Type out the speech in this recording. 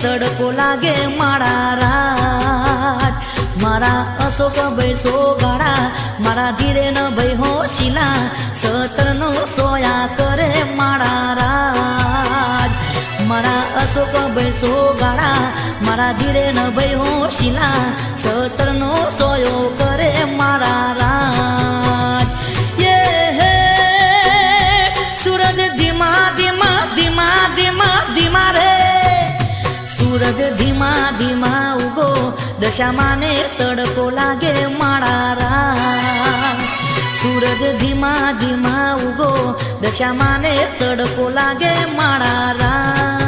તડકો લાગે મારા રાજ મારા અશોક ભાઈ સોગાડા મારા ધીરેન ભાઈ હોશીલા સતરનો સોયા કરે મારા રાજ મારા અશોક ભાઈ સોગાડા મારા ધીરેન ભાઈ હોશીલા સતરનો સોયો કરે મારા રાજ હે સૂરજ ધીમા ધીમા ધીમા ધીમા ધીમા રે સૂરજ ધીમા ધીમા ઉગો દશામાને તડકો લાગે મારા રાજ સૂરજ ધીમા ધીમા ઉગો દશામાને તડકો લાગે મારા રાજ